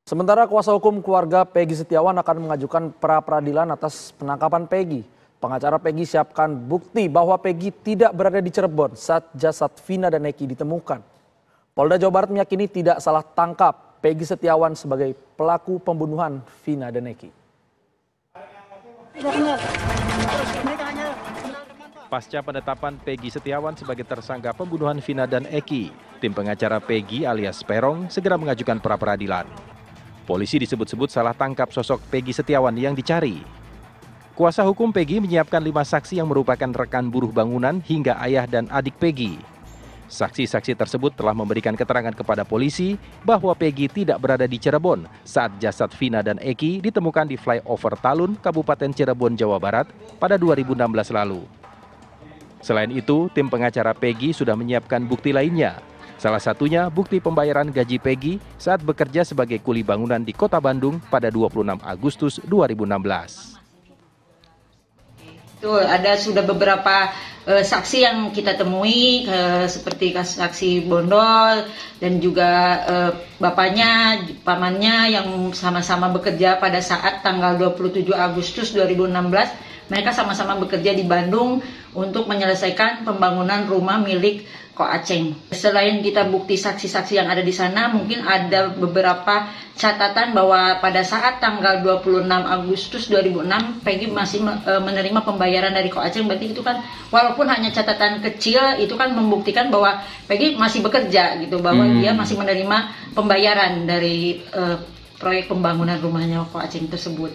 Sementara kuasa hukum keluarga Peggy Setiawan akan mengajukan pra-peradilan atas penangkapan Peggy. Pengacara Peggy siapkan bukti bahwa Peggy tidak berada di Cirebon saat jasad Vina dan Eki ditemukan. Polda Jawa Barat meyakini tidak salah tangkap Peggy Setiawan sebagai pelaku pembunuhan Vina dan Eki. Pasca penetapan Peggy Setiawan sebagai tersangka pembunuhan Vina dan Eki, tim pengacara Peggy alias Peron segera mengajukan pra-peradilan. Polisi disebut-sebut salah tangkap sosok Peggy Setiawan yang dicari. Kuasa hukum Peggy menyiapkan 5 saksi yang merupakan rekan buruh bangunan hingga ayah dan adik Peggy. Saksi-saksi tersebut telah memberikan keterangan kepada polisi bahwa Peggy tidak berada di Cirebon saat jasad Vina dan Eki ditemukan di flyover Talun, Kabupaten Cirebon, Jawa Barat pada 2016 lalu. Selain itu, tim pengacara Peggy sudah menyiapkan bukti lainnya. Salah satunya bukti pembayaran gaji Peggy saat bekerja sebagai kuli bangunan di Kota Bandung pada 26 Agustus 2016. Ada sudah beberapa saksi yang kita temui seperti saksi Bondol dan juga bapaknya, pamannya yang sama-sama bekerja pada saat tanggal 27 Agustus 2016. Mereka sama-sama bekerja di Bandung untuk menyelesaikan pembangunan rumah milik Ko Aceng. Selain kita bukti saksi-saksi yang ada di sana, mungkin ada beberapa catatan bahwa pada saat tanggal 26 Agustus 2006, Peggy masih menerima pembayaran dari Ko Aceng. Berarti itu kan walaupun hanya catatan kecil, itu kan membuktikan bahwa Peggy masih bekerja gitu, bahwa dia masih menerima pembayaran dari proyek pembangunan rumahnya Ko Aceng tersebut.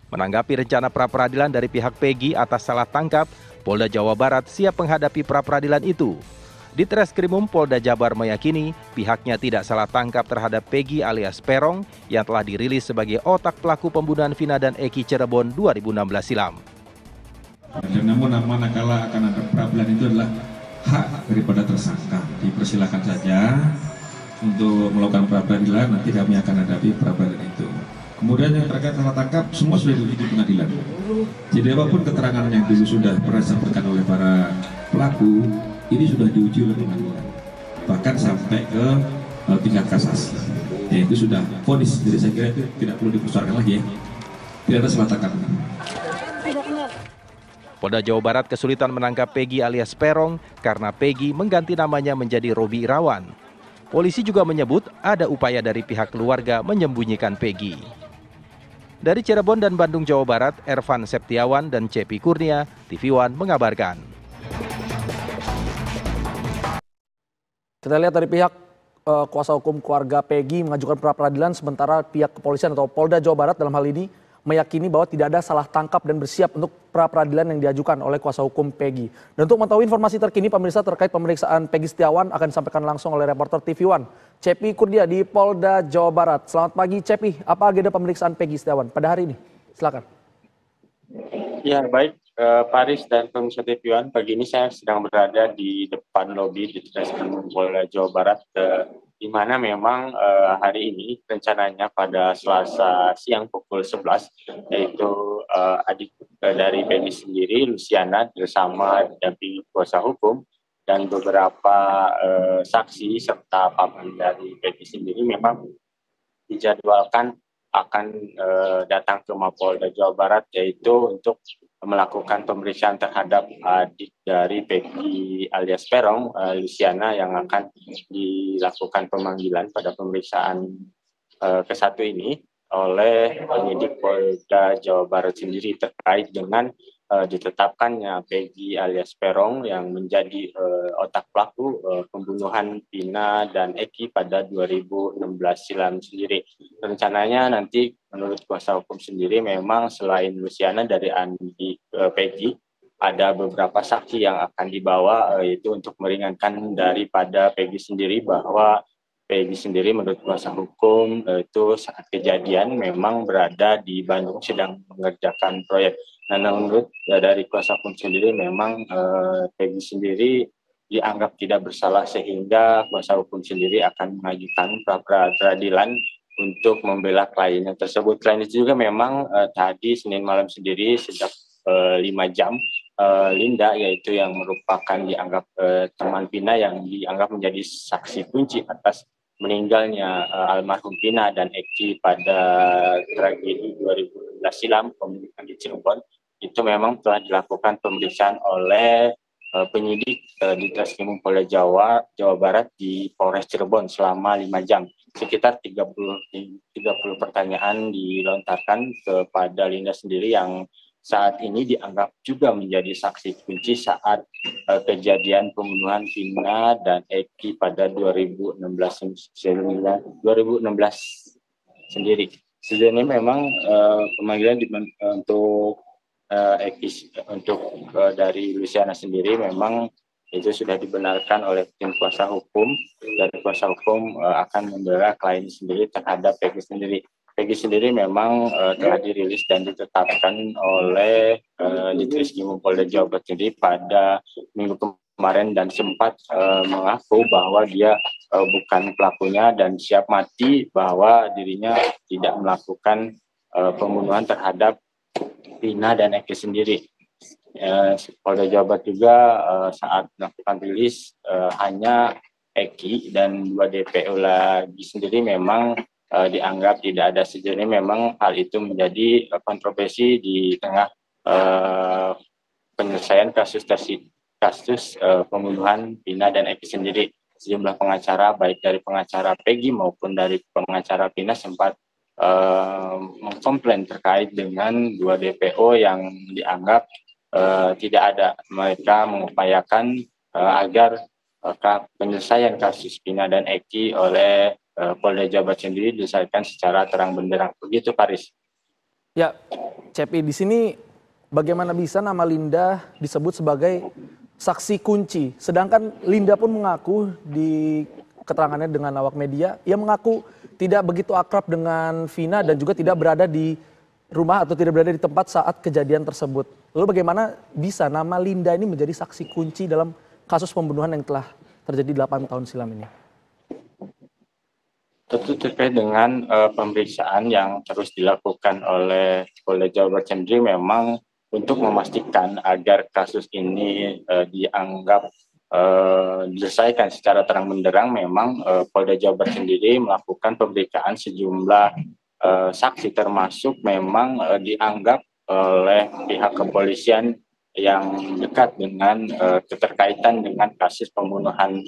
Menanggapi rencana pra-peradilan dari pihak Peggy atas salah tangkap, Polda Jawa Barat siap menghadapi pra-peradilan itu. Di Treskrimum Polda Jabar meyakini pihaknya tidak salah tangkap terhadap Peggy alias Peron yang telah dirilis sebagai otak pelaku pembunuhan Vina dan Eki Cirebon 2016 silam. Dan namun manakala akan ada pra-peradilan itu adalah hak daripada tersangka. Dipersilakan saja untuk melakukan pra-peradilan, nanti kami akan hadapi pra-peradilan itu. Kemudian yang terkait salah tangkap, semua sudah diuji di pengadilan. Jadi apapun keterangan yang dulu sudah pernah disampaikan oleh para pelaku, ini sudah diuji oleh pengadilan. Bahkan sampai ke tingkat kasasi. Ya, itu sudah vonis, jadi saya kira itu tidak perlu dipersoalkan lagi ya. Tidak ada salah tangkap. Polda Jawa Barat kesulitan menangkap Peggy alias Peron karena Peggy mengganti namanya menjadi Robi Irawan. Polisi juga menyebut ada upaya dari pihak keluarga menyembunyikan Peggy. Dari Cirebon dan Bandung, Jawa Barat, Ervan Septiawan dan Cepi Kurnia, TV One mengabarkan. Kita lihat dari pihak kuasa hukum keluarga Peggy mengajukan pra-peradilan, sementara pihak kepolisian atau Polda Jawa Barat dalam hal ini meyakini bahwa tidak ada salah tangkap dan bersiap untuk pra-peradilan yang diajukan oleh kuasa hukum Peggy. Dan untuk mengetahui informasi terkini pemirsa terkait pemeriksaan Peggy Setiawan akan disampaikan langsung oleh reporter TV One Cepi Kurnia di Polda Jawa Barat. Selamat pagi Cepi, apa agenda pemeriksaan Peggy Setiawan pada hari ini? Silakan. Ya baik, Paris dan pemirsa TV One, pagi ini saya sedang berada di depan lobi di Treskrimum Polda Jawa Barat, di mana memang hari ini rencananya pada Selasa siang pukul 11, yaitu adik dari Peggy sendiri, Luciana, bersama didampingi kuasa hukum dan beberapa saksi serta paman dari Peggy sendiri memang dijadwalkan akan datang ke Mapolda Jawa Barat, yaitu untuk melakukan pemeriksaan terhadap adik dari Peggy alias Peron, Luciana, yang akan dilakukan pemanggilan pada pemeriksaan ke-1 ini oleh penyidik Polda Jawa Barat sendiri terkait dengan ditetapkannya Peggy alias Peron yang menjadi otak pelaku pembunuhan Vina dan Eki pada 2016 silam sendiri. Rencananya nanti menurut kuasa hukum sendiri memang selain Luciana dari adik Peggy, ada beberapa saksi yang akan dibawa yaitu untuk meringankan daripada Peggy sendiri, bahwa Peggy sendiri menurut kuasa hukum itu saat kejadian memang berada di Bandung sedang mengerjakan proyek. Nah, menurut dari kuasa hukum sendiri memang Peggy sendiri dianggap tidak bersalah sehingga kuasa hukum sendiri akan mengajukan pra-peradilan untuk membela kliennya tersebut. Selain itu juga memang tadi Senin malam sendiri sejak 5 jam Linda, yaitu yang merupakan dianggap teman Vina yang dianggap menjadi saksi kunci atas meninggalnya almarhum Vina dan Eki pada tragedi 2016 silam pembunuhan di Cirebon, itu memang telah dilakukan pemeriksaan oleh penyidik di Treskrimum Polda Jawa Barat di Polres Cirebon selama 5 jam. Sekitar 30 pertanyaan dilontarkan kepada Linda sendiri yang saat ini dianggap juga menjadi saksi kunci saat kejadian pembunuhan Vina dan Eki pada 2016 sendiri. Sejauh ini memang pemanggilan untuk dari Luciana sendiri memang itu sudah dibenarkan oleh tim kuasa hukum, dan kuasa hukum akan membela klien sendiri terhadap Peggy sendiri. Peggy sendiri memang telah dirilis dan ditetapkan oleh Ditreskrimum Polda Jawa Barat sendiri pada minggu kemarin, dan sempat mengaku bahwa dia bukan pelakunya dan siap mati bahwa dirinya tidak melakukan pembunuhan terhadap Vina dan Eki sendiri. Polda Jawa Barat juga saat melakukan rilis hanya Eki dan 2 DPO lagi sendiri memang dianggap tidak ada. Sejauh ini memang hal itu menjadi kontroversi di tengah penyelesaian kasus pembunuhan Vina dan Eki sendiri. Sejumlah pengacara baik dari pengacara Peggy maupun dari pengacara Vina sempat mengkomplain terkait dengan 2 DPO yang dianggap tidak ada. Mereka mengupayakan agar penyelesaian kasus Vina dan Eki oleh Polda Jawa Barat sendiri diselesaikan secara terang benderang. Begitu, Paris. Ya, Cepi, di sini bagaimana bisa nama Linda disebut sebagai saksi kunci, sedangkan Linda pun mengaku di keterangannya dengan awak media, ia mengaku tidak begitu akrab dengan Vina dan juga tidak berada di rumah atau tidak berada di tempat saat kejadian tersebut. Lalu bagaimana bisa nama Linda ini menjadi saksi kunci dalam kasus pembunuhan yang telah terjadi 8 tahun silam ini? Tentu terkait dengan pemeriksaan yang terus dilakukan oleh Polda Jawa Barat sendiri memang untuk memastikan agar kasus ini dianggap diselesaikan secara terang benderang, memang Polda Jawa Barat sendiri melakukan pemeriksaan sejumlah saksi, termasuk memang dianggap oleh pihak kepolisian yang dekat dengan keterkaitan dengan kasus pembunuhan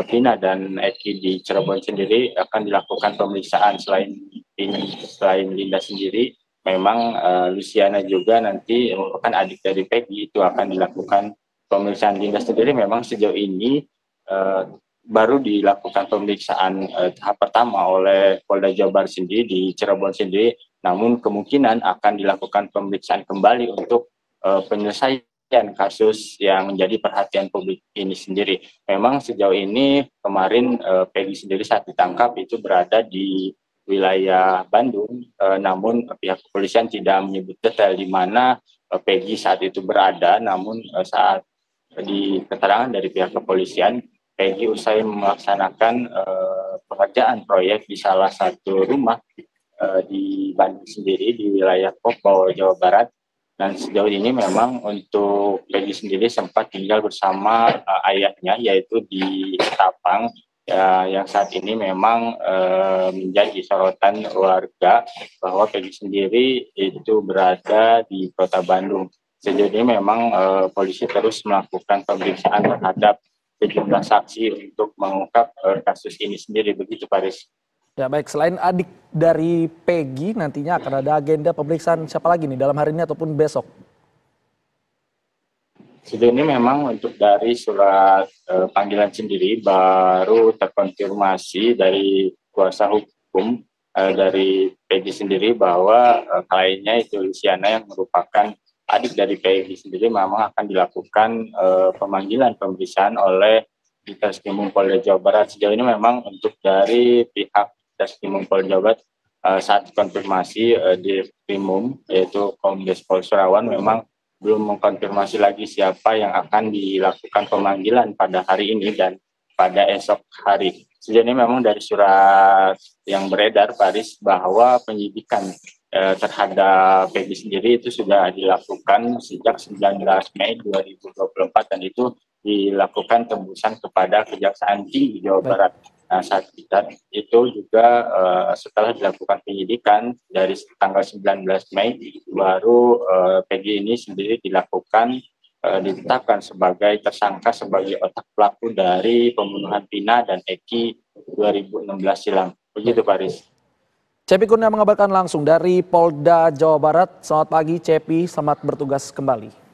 Vina dan Eki di Cirebon sendiri akan dilakukan pemeriksaan. Selain Linda sendiri, memang Luciana juga nanti merupakan adik dari Peggy, itu akan dilakukan pemeriksaan. Linda sendiri memang sejauh ini baru dilakukan pemeriksaan tahap pertama oleh Polda Jawa Barat sendiri di Cirebon sendiri, namun kemungkinan akan dilakukan pemeriksaan kembali untuk penyelesaian kasus yang menjadi perhatian publik ini sendiri. Memang sejauh ini kemarin Peggy sendiri saat ditangkap itu berada di wilayah Bandung, namun pihak kepolisian tidak menyebut detail di mana Peggy saat itu berada. Namun saat di keterangan dari pihak kepolisian, Peggy usai melaksanakan pekerjaan proyek di salah satu rumah di Bandung sendiri di wilayah Popo, Jawa Barat. Dan sejauh ini memang untuk Peggy sendiri sempat tinggal bersama ayahnya, yaitu di Tapang, yang saat ini memang menjadi sorotan warga bahwa Peggy sendiri itu berada di kota Bandung. Sejauh ini memang polisi terus melakukan pemeriksaan terhadap sejumlah saksi untuk mengungkap kasus ini sendiri. Begitu, Paris. Ya baik, selain adik dari Peggy, nantinya akan ada agenda pemeriksaan siapa lagi nih dalam hari ini ataupun besok? Sejauh ini memang untuk dari surat panggilan sendiri baru terkonfirmasi dari kuasa hukum dari Peggy sendiri bahwa kliennya itu Luciana yang merupakan adik dari Peggy sendiri memang akan dilakukan pemanggilan pemeriksaan oleh Treskrimum Polda Jawa Barat. Sejauh ini memang untuk dari pihak Treskrimum Polda Jawa Barat saat konfirmasi di Treskrimum yaitu Kombes Pol Surawan memang belum mengkonfirmasi lagi siapa yang akan dilakukan pemanggilan pada hari ini dan pada esok hari. Sejauh ini memang dari surat yang beredar, Paris, bahwa penyidikan terhadap Peggy sendiri itu sudah dilakukan sejak 19 Mei 2024 dan itu dilakukan tembusan kepada Kejaksaan Tinggi Jawa Barat. Nah, saat itu juga setelah dilakukan penyidikan dari tanggal 19 Mei, baru Peggy ini sendiri ditetapkan sebagai tersangka sebagai otak pelaku dari pembunuhan Vina dan Eki 2016 silam. Begitu, Paris. Cepi Kurnia mengabarkan langsung dari Polda Jawa Barat. Selamat pagi, Cepi. Selamat bertugas kembali.